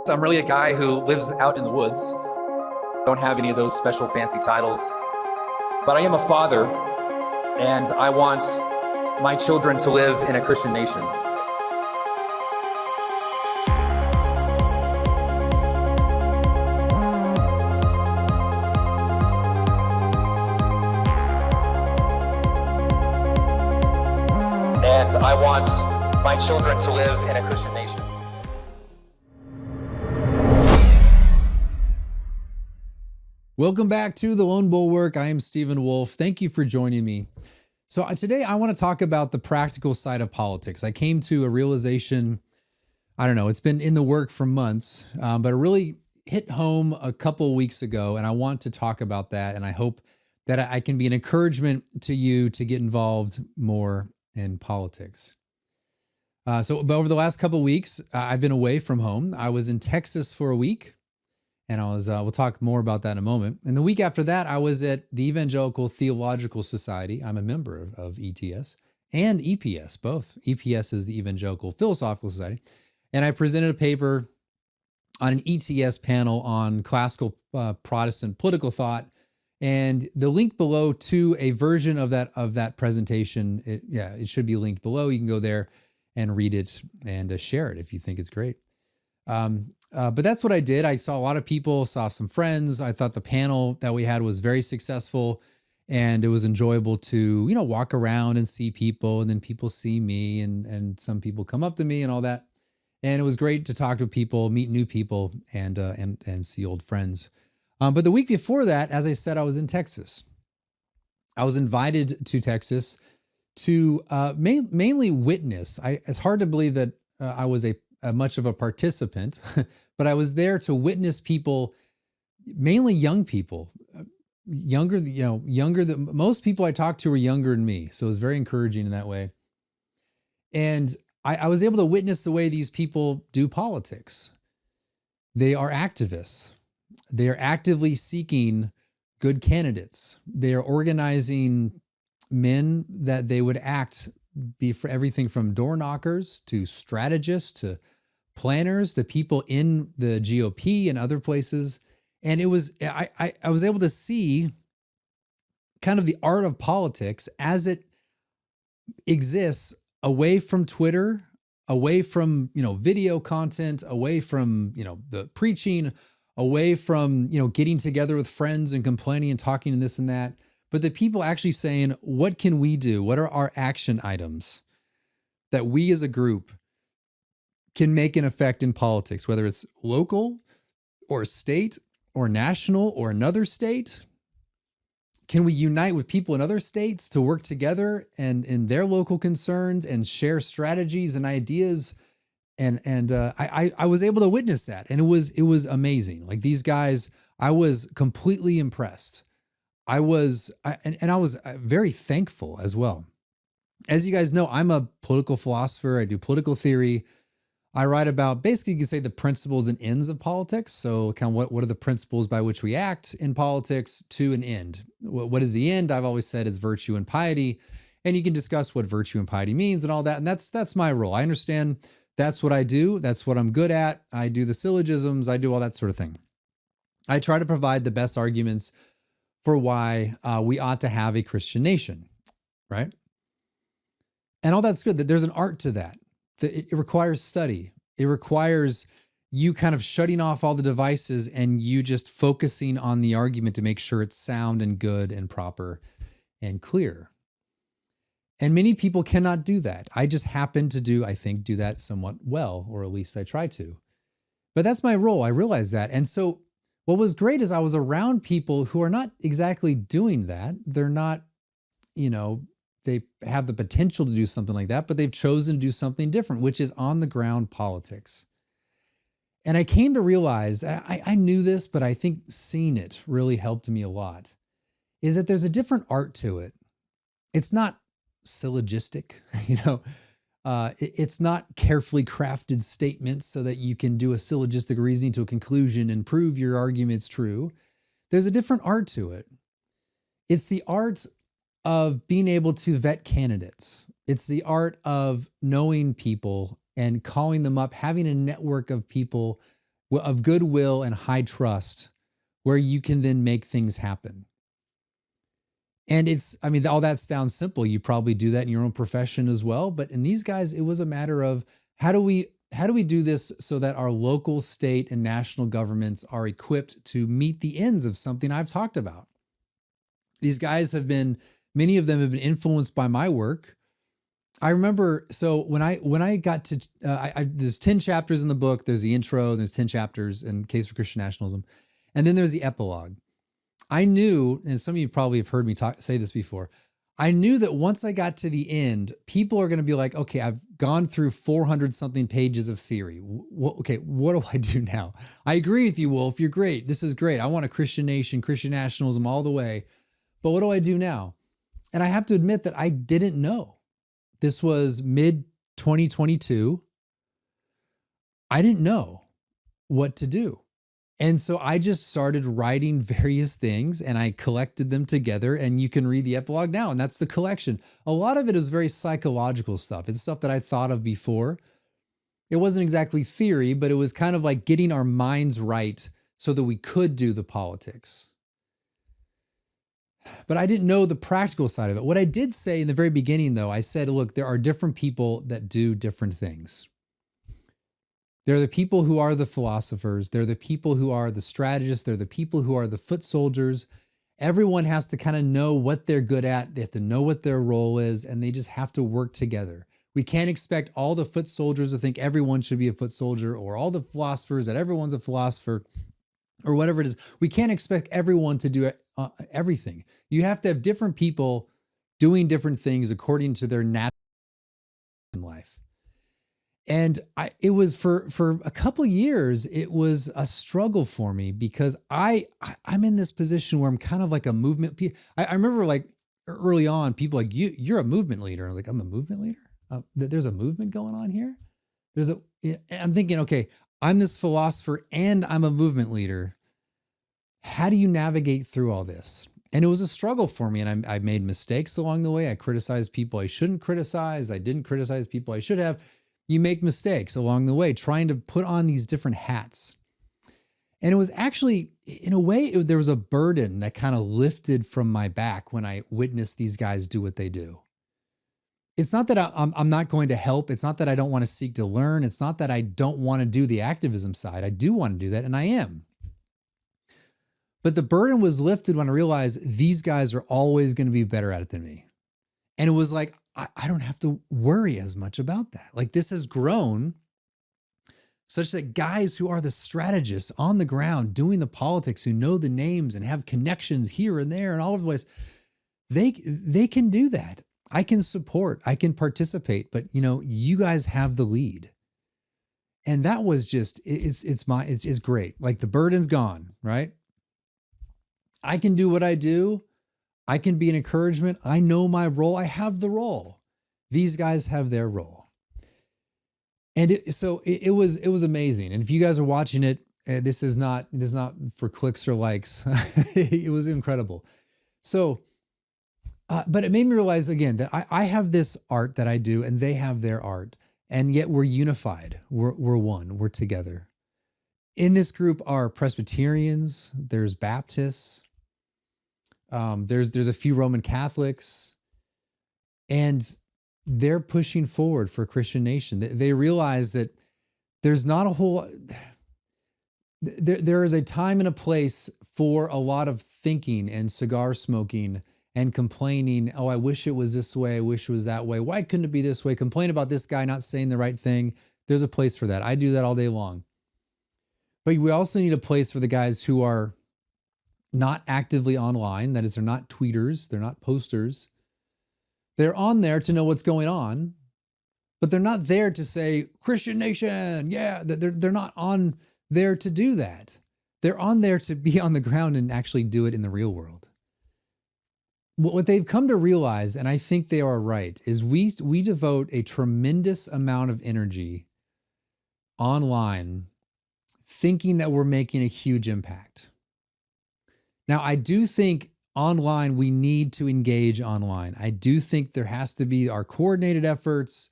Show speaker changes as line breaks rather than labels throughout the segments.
I'm really a guy who lives out in the woods. Don't have any of those special fancy titles. But I am a father, and I want my children to live in a Christian nation. And I want my children to live in a Christian nation.
Welcome back to The Lone Bulwark. I am Stephen Wolf. Thank you for joining me. So today I want to talk about the practical side of politics. I came to a realization, I don't know, it's been in the work for months, but it really hit home a couple weeks ago, and I want to talk about that, and I hope that I can be an encouragement to you to get involved more in politics. But over the last couple weeks, I've been away from home. I was in Texas for a week. And we'll talk more about that in a moment. And the week after that, I was at the Evangelical Theological Society. I'm a member of ETS and EPS, both. EPS is the Evangelical Philosophical Society. And I presented a paper on an ETS panel on classical Protestant political thought. And the link below to a version of that presentation, it should be linked below. You can go there and read it and share it if you think it's great. But that's what I did. I saw a lot of people, saw some friends. I thought the panel that we had was very successful, and it was enjoyable to, walk around and see people, and then people see me, and some people come up to me and all that. And it was great to talk to people, meet new people, and see old friends. But the week before that, as I said, I was in Texas. I was invited to Texas to mainly witness. It's hard to believe that I was much of a participant, but I was there to witness people, mainly young people, younger than most people I talked to were younger than me. So it was very encouraging in that way. And I was able to witness the way these people do politics. They are activists. They are actively seeking good candidates. They are organizing men that they would be for everything from door knockers to strategists to planners to people in the GOP and other places. And it was, I was able to see kind of the art of politics as it exists away from Twitter, away from, video content, away from, the preaching, away from, getting together with friends and complaining and talking and this and that. But the people actually saying, what can we do? What are our action items that we as a group can make an effect in politics, whether it's local or state or national or another state? Can we unite with people in other states to work together and in their local concerns and share strategies and ideas? And I was able to witness that. And it was amazing. Like these guys, I was completely impressed. I was very thankful as well. As you guys know, I'm a political philosopher. I do political theory. I write about, basically you can say, the principles and ends of politics. So kind of what are the principles by which we act in politics to an end? What is the end? I've always said it's virtue and piety. And you can discuss what virtue and piety means and all that. And that's my role. I understand that's what I do. That's what I'm good at. I do the syllogisms. I do all that sort of thing. I try to provide the best arguments for why we ought to have a Christian nation, right? And all that's good. That there's an art to that. It requires study. It requires you kind of shutting off all the devices and you just focusing on the argument to make sure it's sound and good and proper and clear. And many people cannot do that. I just happen to do that somewhat well, or at least I try to. But that's my role. I realize that. And so what was great is I was around people who are not exactly doing that. They're not, they have the potential to do something like that, but they've chosen to do something different, which is on the ground politics. And I came to realize, I knew this, but I think seeing it really helped me a lot, is that there's a different art to it. It's not syllogistic, it's not carefully crafted statements so that you can do a syllogistic reasoning to a conclusion and prove your argument's true. There's a different art to it. It's the art of being able to vet candidates. It's the art of knowing people and calling them up, having a network of people of goodwill and high trust where you can then make things happen. And I mean, all that sounds simple. You probably do that in your own profession as well. But in these guys, it was a matter of how do we do this so that our local, state, and national governments are equipped to meet the ends of something I've talked about? These guys many of them have been influenced by my work. I remember, so when I got to, there's 10 chapters in the book. There's the intro, there's 10 chapters in Case for Christian Nationalism. And then there's the epilogue. I knew, and some of you probably have heard me say this before, I knew that once I got to the end, people are going to be like, okay, I've gone through 400 something pages of theory. Okay, what do I do now? I agree with you, Wolf. You're great. This is great. I want a Christian nation, Christian nationalism all the way. But what do I do now? And I have to admit that I didn't know. This was mid 2022. I didn't know what to do. And so I just started writing various things and I collected them together, and you can read the epilogue now. And that's the collection. A lot of it is very psychological stuff. It's stuff that I thought of before. It wasn't exactly theory, but it was kind of like getting our minds right so that we could do the politics. But I didn't know the practical side of it. What I did say in the very beginning, though, I said, look, there are different people that do different things. They're the people who are the philosophers. They're the people who are the strategists. They're the people who are the foot soldiers. Everyone has to kind of know what they're good at. They have to know what their role is, and they just have to work together. We can't expect all the foot soldiers to think everyone should be a foot soldier, or all the philosophers that everyone's a philosopher, or whatever it is. We can't expect everyone to do everything. You have to have different people doing different things according to their natural life. And it was for a couple of years, it was a struggle for me because I'm in this position where I'm kind of like a movement. I remember like early on, people like, you're a movement leader. I'm like, I'm a movement leader? There's a movement going on here? I'm thinking, okay, I'm this philosopher and I'm a movement leader. How do you navigate through all this? And it was a struggle for me. And I made mistakes along the way. I criticized people I shouldn't criticize. I didn't criticize people I should have. You make mistakes along the way, trying to put on these different hats. And it was actually, in a way, there was a burden that kind of lifted from my back when I witnessed these guys do what they do. It's not that I'm not going to help. It's not that I don't want to seek to learn. It's not that I don't want to do the activism side. I do want to do that, and I am. But the burden was lifted when I realized these guys are always going to be better at it than me. And it was like, I don't have to worry as much about that. Like, this has grown such that guys who are the strategists on the ground doing the politics, who know the names and have connections here and there and all over the place, they can do that. I can support, I can participate, but you guys have the lead. And that was just, it's great. Like, the burden's gone, right? I can do what I do. I can be an encouragement. I know my role. I have the role. These guys have their role. And it was amazing. And if you guys are watching it, this is not for clicks or likes. It was incredible. So, but it made me realize again that I have this art that I do and they have their art, and yet we're unified. We're one, we're together. In this group are Presbyterians, there's Baptists, there's a few Roman Catholics, and they're pushing forward for a Christian nation. They realize that there's not a whole, there is a time and a place for a lot of thinking and cigar smoking and complaining. Oh, I wish it was this way. I wish it was that way. Why couldn't it be this way? Complain about this guy not saying the right thing. There's a place for that. I do that all day long. But we also need a place for the guys who are not actively online. That is, they're not tweeters. They're not posters. They're on there to know what's going on, but they're not there to say, Christian nation, yeah. They're not on there to do that. They're on there to be on the ground and actually do it in the real world. What they've come to realize, and I think they are right, is we devote a tremendous amount of energy online thinking that we're making a huge impact. Now, I do think online, we need to engage online. I do think there has to be our coordinated efforts,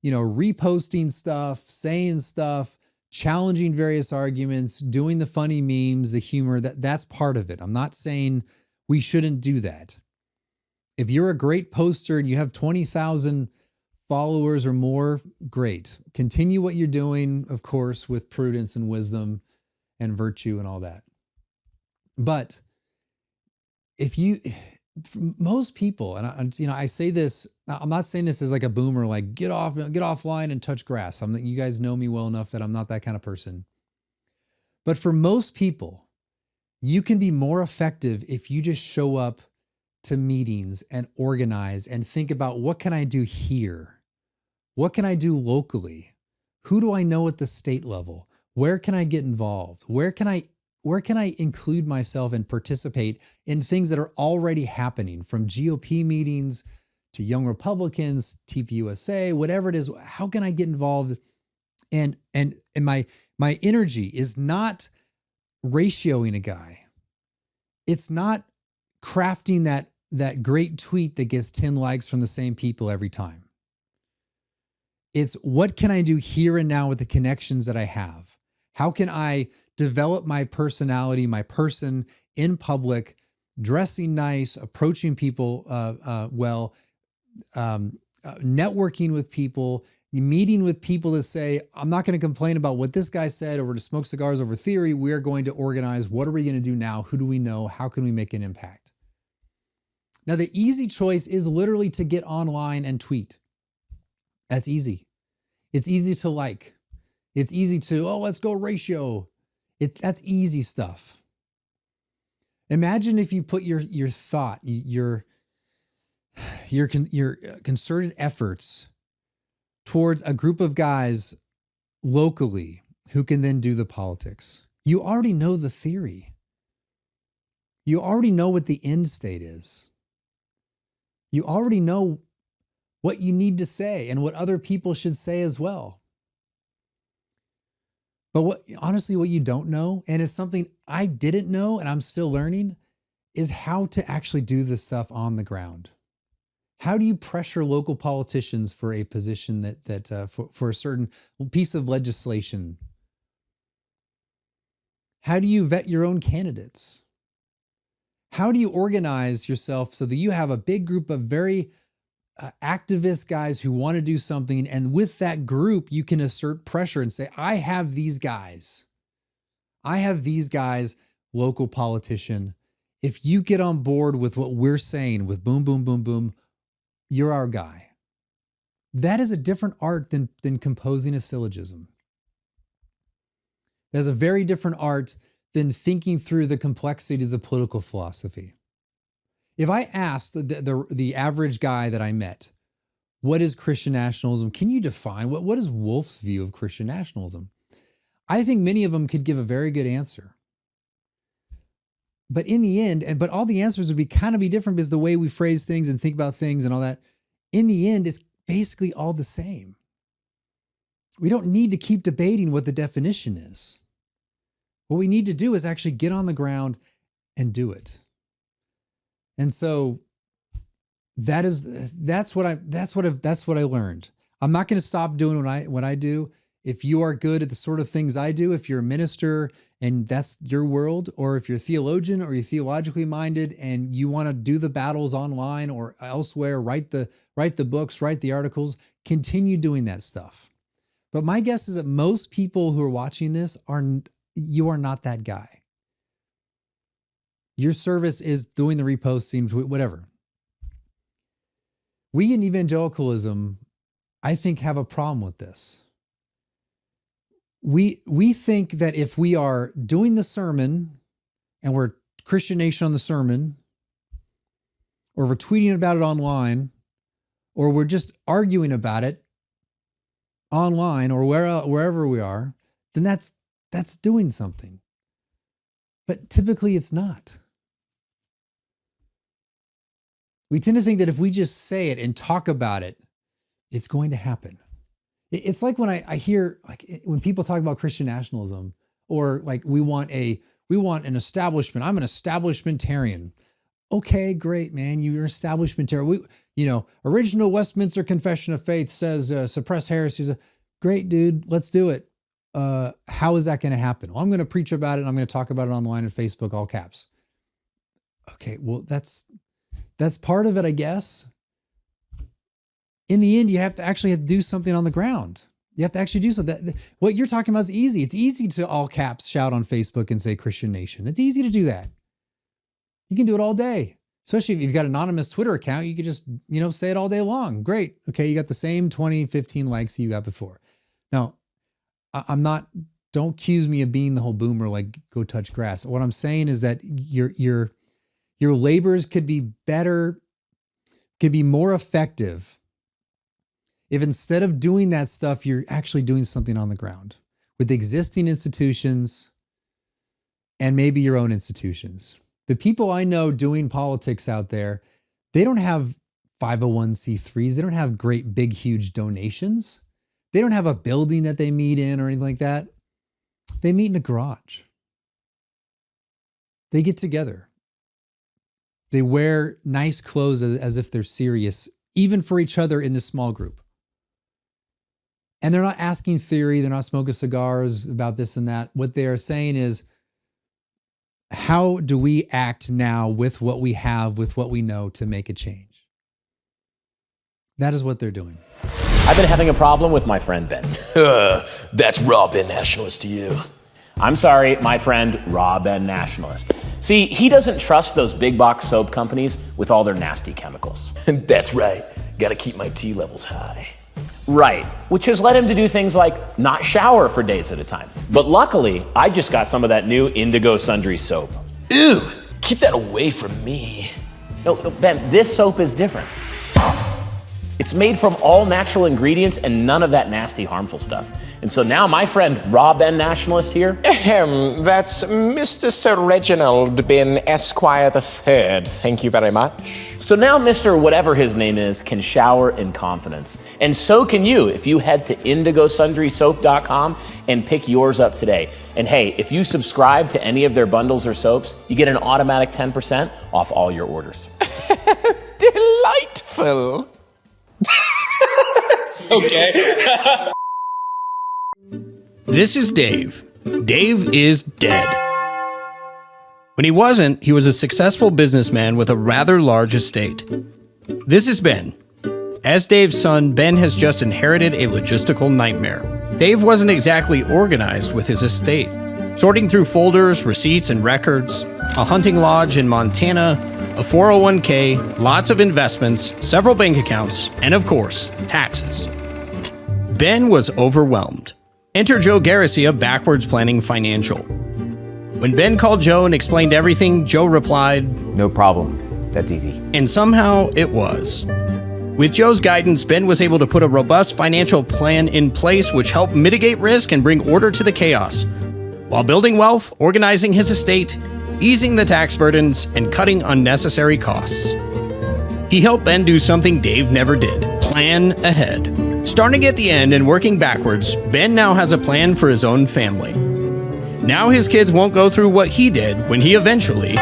reposting stuff, saying stuff, challenging various arguments, doing the funny memes, the humor, that's part of it. I'm not saying we shouldn't do that. If you're a great poster and you have 20,000 followers or more, great. Continue what you're doing, of course, with prudence and wisdom and virtue and all that. But most people, and I say this, I'm not saying this as like a boomer, like get offline and touch grass. You guys know me well enough that I'm not that kind of person. But for most people, you can be more effective if you just show up to meetings and organize and think about, what can I do here? What can I do locally? Who do I know at the state level? Where can I get involved? Where can I include myself and participate in things that are already happening, from GOP meetings to Young Republicans, TPUSA, whatever it is? How can I get involved? And my energy is not ratioing a guy. It's not crafting that great tweet that gets 10 likes from the same people every time. It's, what can I do here and now with the connections that I have? How can I develop my personality, my person in public, dressing nice, approaching people well, networking with people, meeting with people that say, I'm not going to complain about what this guy said, or we're to smoke cigars over theory. We're going to organize. What are we going to do now? Who do we know? How can we make an impact? Now, the easy choice is literally to get online and tweet. That's easy. It's easy to like. It's easy to, let's go ratio. That's easy stuff. Imagine if you put your thought, your concerted efforts towards a group of guys locally who can then do the politics. You already know the theory. You already know what the end state is. You already know what you need to say and what other people should say as well. But honestly, what you don't know, and it's something I didn't know and I'm still learning, is how to actually do this stuff on the ground. How do you pressure local politicians for a position for a certain piece of legislation? How do you vet your own candidates? How do you organize yourself so that you have a big group of very activist guys who want to do something, and with that group, you can assert pressure and say, I have these guys. I have these guys, local politician. If you get on board with what we're saying, with boom, boom, boom, boom, you're our guy. That is a different art than composing a syllogism. That's a very different art than thinking through the complexities of political philosophy. If I asked the average guy that I met, what is Christian nationalism? Can you define what is Wolf's view of Christian nationalism? I think many of them could give a very good answer. But in the end, but all the answers would be different because the way we phrase things and think about things and all that, in the end, it's basically all the same. We don't need to keep debating what the definition is. What we need to do is actually get on the ground and do it. And so that's what I learned. I'm not going to stop doing what I do. If you are good at the sort of things I do, if you're a minister and that's your world, or if you're a theologian or you're theologically minded and you want to do the battles online or elsewhere, write the books, write the articles, continue doing that stuff. But my guess is that most people who are watching this you are not that guy. Your service is doing the reposting, whatever. We in evangelicalism, I think, have a problem with this. We think that if we are doing the sermon and we're Christian Nation on the sermon, or we're tweeting about it online, or we're just arguing about it online or wherever we are, then that's doing something. But typically it's not. We tend to think that if we just say it and talk about it, it's going to happen. It's like when I hear, when people talk about Christian nationalism, or we want an establishment. I'm an establishmentarian. Okay, great, man. You're an establishmentarian. Original Westminster Confession of Faith says suppress heresies. Great, dude. Let's do it. how is that going to happen? Well, I'm going to preach about it. And I'm going to talk about it online and Facebook, all caps. Okay, well, that's part of it, I guess. In the end, you have to do something on the ground. You have to actually do something. What you're talking about is easy. It's easy to all caps shout on Facebook and say Christian Nation. It's easy to do that. You can do it all day. Especially if you've got an anonymous Twitter account, you could just, say it all day long. Great. Okay, you got the same 20, 15 likes you got before. Now, don't accuse me of being the whole boomer, like go touch grass. What I'm saying is that your labors could be better, could be more effective if instead of doing that stuff, you're actually doing something on the ground with existing institutions and maybe your own institutions. The people I know doing politics out there, they don't have 501c3s. They don't have great, big, huge donations. They don't have a building that they meet in or anything like that. They meet in a garage. They get together. They wear nice clothes as if they're serious, even for each other in this small group. And they're not asking theory. They're not smoking cigars about this and that. What they are saying is, how do we act now with what we have, with what we know to make a change? That is what they're doing.
I've been having a problem with my friend Ben.
That's raw Ben nationalist to you.
I'm sorry, my friend Raw Ben Nationalist. See, he doesn't trust those big box soap companies with all their nasty chemicals.
That's right. Gotta keep my T levels high.
Right, which has led him to do things like not shower for days at a time. But luckily, I just got some of that new Indigo Sundry soap.
Ew, keep that away from me.
No, Ben, this soap is different. It's made from all natural ingredients and none of that nasty, harmful stuff. And so now my friend Raw Ben Nationalist here.
That's Mr. Sir Reginald Ben Esquire III. Thank you very much.
So now Mr. whatever his name is can shower in confidence. And so can you if you head to indigosundrysoap.com and pick yours up today. And hey, if you subscribe to any of their bundles or soaps, you get an automatic 10% off all your orders.
Delightful.
Okay. This is Dave. Dave is dead. When he wasn't, he was a successful businessman with a rather large estate. This is Ben. As Dave's son, Ben has just inherited a logistical nightmare. Dave wasn't exactly organized with his estate. Sorting through folders, receipts, and records, a hunting lodge in Montana, a 401k, lots of investments, several bank accounts, and of course, taxes. Ben was overwhelmed. Enter Joe Garcia, Backwards Planning Financial. When Ben called Joe and explained everything, Joe replied,
No problem. That's easy.
and somehow it was. With Joe's guidance, Ben was able to put a robust financial plan in place which helped mitigate risk and bring order to the chaos, while building wealth, organizing his estate, easing the tax burdens, and cutting unnecessary costs. He helped Ben do something Dave never did: plan ahead. Starting at the end and working backwards, Ben now has a plan for his own family. Now his kids won't go through what he did when he eventually...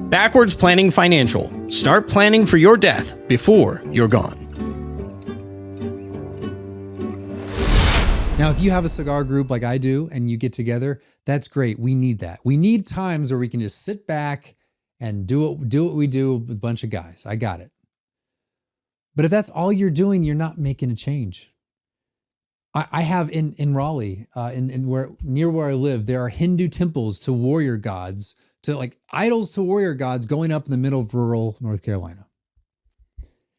Backwards Planning Financial. Start planning for your death before you're gone.
Now, if you have a cigar group like I do and you get together, that's great. We need that. We need times where we can just sit back and do what we do with a bunch of guys. I got it. But if that's all you're doing, you're not making a change. I have in Raleigh, near where I live, there are Hindu temples to warrior gods, to like idols to warrior gods going up in the middle of rural North Carolina.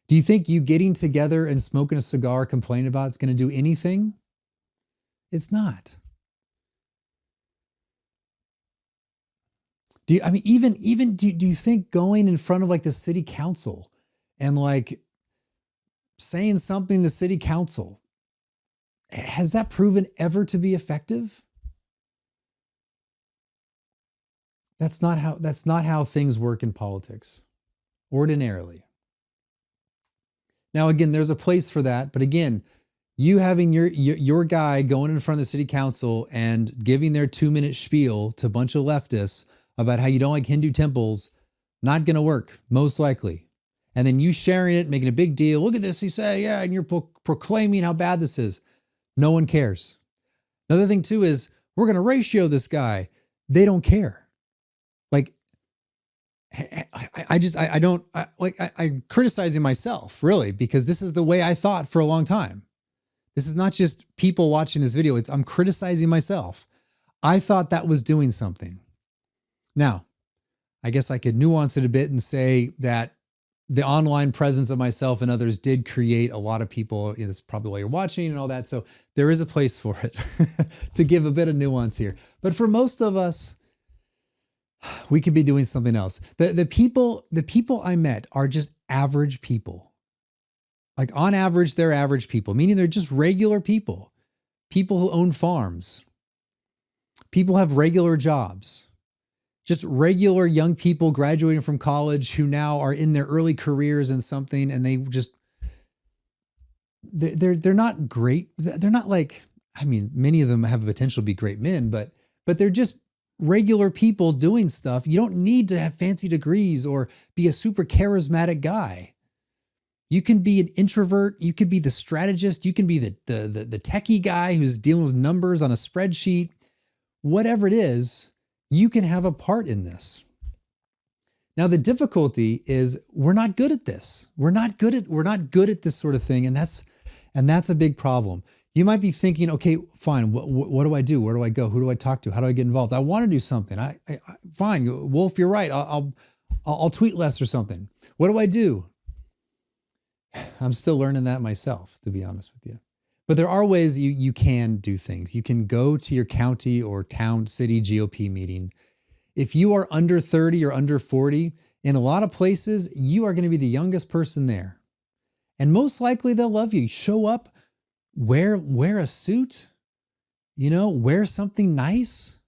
Do you think you getting together and smoking a cigar, complaining about it's going to do anything? It's not. Do you think going in front of like the city council and like saying something to the city council, has that proven ever to be effective? That's not how things work in politics, ordinarily. Now, again, there's a place for that, but again, you having your guy going in front of the city council and giving their 2-minute spiel to a bunch of leftists about how you don't like Hindu temples, not going to work, most likely. And then you sharing it, making a big deal. Look at this, he said, yeah, and you're proclaiming how bad this is. No one cares. Another thing too is we're going to ratio this guy. They don't care. Like, I'm criticizing myself really, because this is the way I thought for a long time. This is not just people watching this video. I'm criticizing myself. I thought that was doing something. Now, I guess I could nuance it a bit and say that the online presence of myself and others did create a lot of people. That's probably why you're watching and all that. So there is a place for it to give a bit of nuance here. But for most of us, we could be doing something else. The people I met are just average people. Like on average, they're average people, meaning they're just regular people. People who own farms. People have regular jobs. Just regular young people graduating from college who now are in their early careers in something, and they're not great. They're not like, I mean, many of them have the potential to be great men, but they're just regular people doing stuff. You don't need to have fancy degrees or be a super charismatic guy. You can be an introvert. You could be the strategist. You can be the techie guy who's dealing with numbers on a spreadsheet. Whatever it is, you can have a part in this. Now, the difficulty is we're not good at this. We're not good at this sort of thing, and that's a big problem. You might be thinking, okay, fine. What do I do? Where do I go? Who do I talk to? How do I get involved? I want to do something. Fine, Wolf, you're right. I'll tweet less or something. What do I do? I'm still learning that myself, to be honest with you. But there are ways you can do things. You can go to your county or town, city GOP meeting. If you are under 30 or under 40, in a lot of places, you are going to be the youngest person there. And most likely they'll love you. Show up, wear a suit, wear something nice,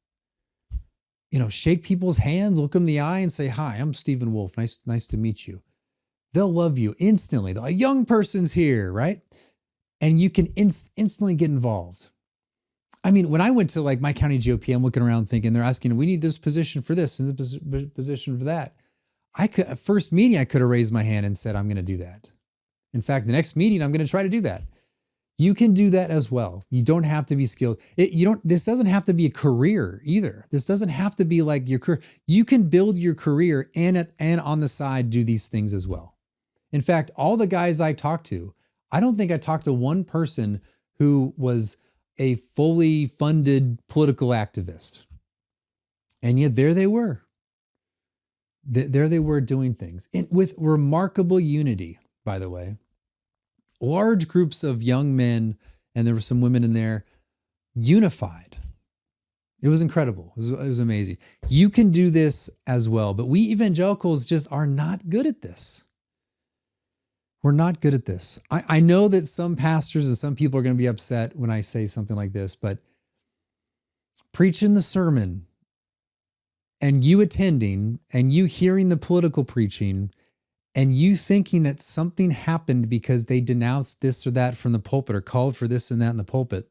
shake people's hands, look them in the eye and say, "Hi, I'm Stephen Wolf. Nice to meet you." They'll love you instantly. A young person's here, right? And you can instantly get involved. I mean, when I went to like my county GOP, I'm looking around thinking they're asking, we need this position for this and this position for that. At first meeting, I could have raised my hand and said, I'm going to do that. In fact, the next meeting, I'm going to try to do that. You can do that as well. You don't have to be skilled. This doesn't have to be a career either. This doesn't have to be like your career. You can build your career and on the side do these things as well. In fact, all the guys I talked to, I don't think I talked to one person who was a fully funded political activist. And yet there they were. There they were doing things. And with remarkable unity, by the way. Large groups of young men, and there were some women in there, unified. It was incredible. It was amazing. You can do this as well, but we evangelicals just are not good at this. We're not good at this. I know that some pastors and some people are going to be upset when I say something like this, but preaching the sermon and you attending and you hearing the political preaching and you thinking that something happened because they denounced this or that from the pulpit or called for this and that in the pulpit,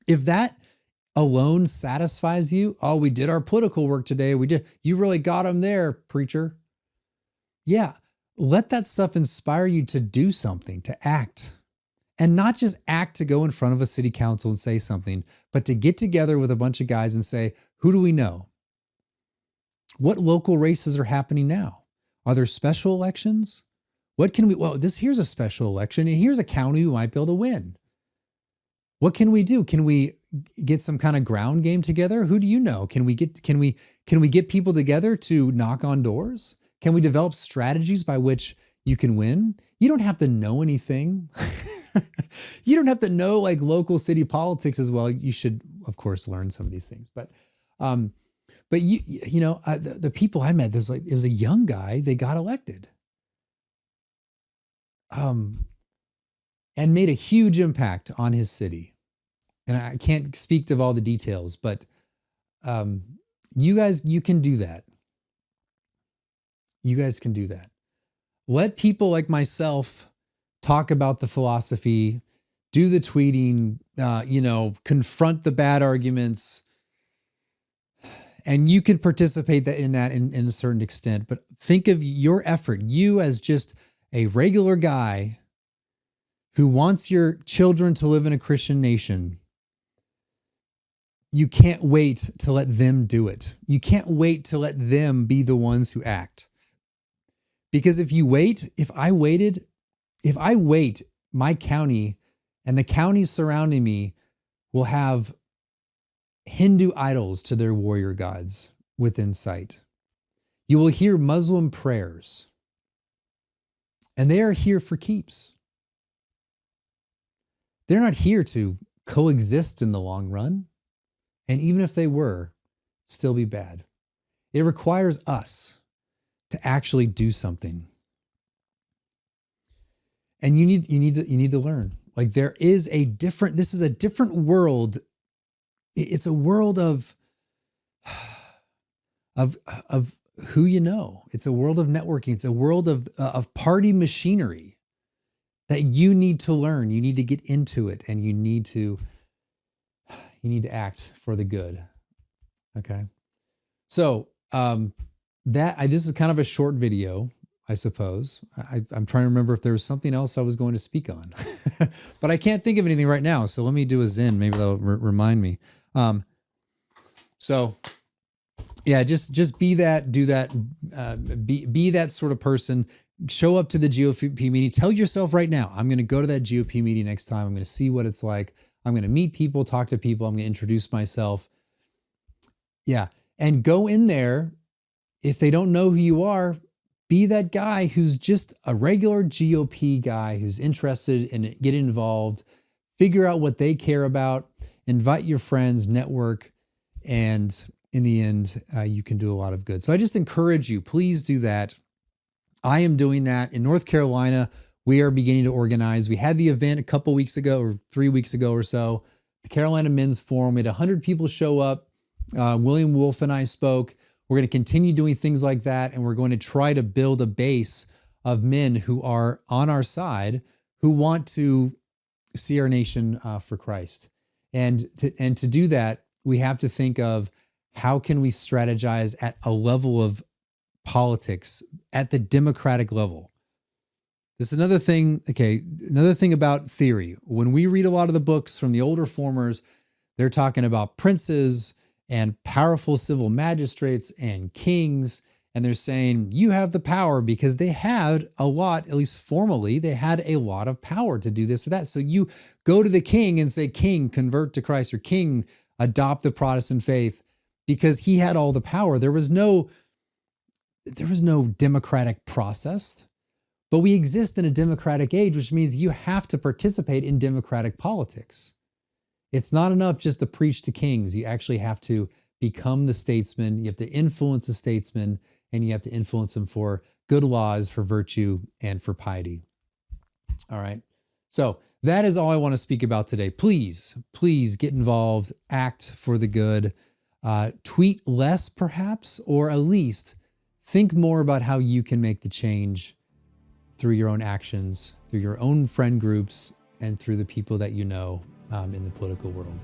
if that alone satisfies you, oh, we did our political work today. You really got them there, preacher. Yeah. Let that stuff inspire you to do something, to act. And not just act to go in front of a city council and say something, but to get together with a bunch of guys and say, who do we know? What local races are happening now? Are there special elections? Here's a special election, and here's a county we might be able to win. What can we do? Can we get some kind of ground game together? Who do you know? Can we get people together to knock on doors? Can we develop strategies by which you can win? You don't have to know anything. You don't have to know like local city politics as well. You should, of course, learn some of these things. But the people I met, it was a young guy. They got elected, and made a huge impact on his city. And I can't speak to all the details, but you guys, you can do that. You guys can do that. Let people like myself talk about the philosophy, do the tweeting, confront the bad arguments, and you can participate in that in a certain extent. But think of your effort, you as just a regular guy who wants your children to live in a Christian nation. you can't wait to let them do it. You can't wait to let them be the ones who act. Because if I wait, my county and the counties surrounding me will have Hindu idols to their warrior gods within sight. You will hear Muslim prayers, and they are here for keeps. They're not here to coexist in the long run. And even if they were, it'd still be bad. It requires us to actually do something. And you need to learn. Like this is a different world. It's a world of who you know. It's a world of networking. It's a world of party machinery that you need to learn. You need to get into it, and you need to act for the good. Okay. So this is kind of a short video, I suppose. I'm trying to remember if there was something else I was going to speak on, but I can't think of anything right now. So let me do a Zen. Maybe that'll remind me. So yeah, just be that, do that, be that sort of person. Show up to the GOP meeting. Tell yourself right now, I'm going to go to that GOP meeting next time. I'm going to see what it's like. I'm going to meet people, talk to people. I'm going to introduce myself. Yeah. And go in there. If they don't know who you are, be that guy who's just a regular GOP guy who's interested in getting involved, figure out what they care about, invite your friends, network, and in the end, you can do a lot of good. So I just encourage you, please do that. I am doing that. In North Carolina, we are beginning to organize. We had the event a couple weeks ago or 3 weeks ago or so, the Carolina Men's Forum. We had 100 people show up. William Wolf and I spoke. We're going to continue doing things like that, and we're going to try to build a base of men who are on our side, who want to see our nation for Christ. And to do that, we have to think of how can we strategize at a level of politics, at the democratic level. This is another thing, another thing about theory. When we read a lot of the books from the old reformers, they're talking about princes and powerful civil magistrates and kings, and they're saying you have the power because they had a lot, at least formally, they had a lot of power to do this or that. So you go to the king and say, King, convert to Christ, or King, adopt the Protestant faith, because he had all the power. There was no democratic process. But we exist in a democratic age, which means you have to participate in democratic politics. It's not enough just to preach to kings. You actually have to become the statesman. You have to influence the statesman, and you have to influence them for good laws, for virtue, and for piety. All right. So that is all I want to speak about today. Please get involved, act for the good, tweet less perhaps, or at least think more about how you can make the change through your own actions, through your own friend groups, and through the people that you know in the political world.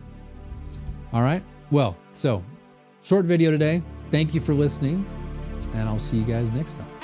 All right. Well, so short video today. Thank you for listening, and I'll see you guys next time.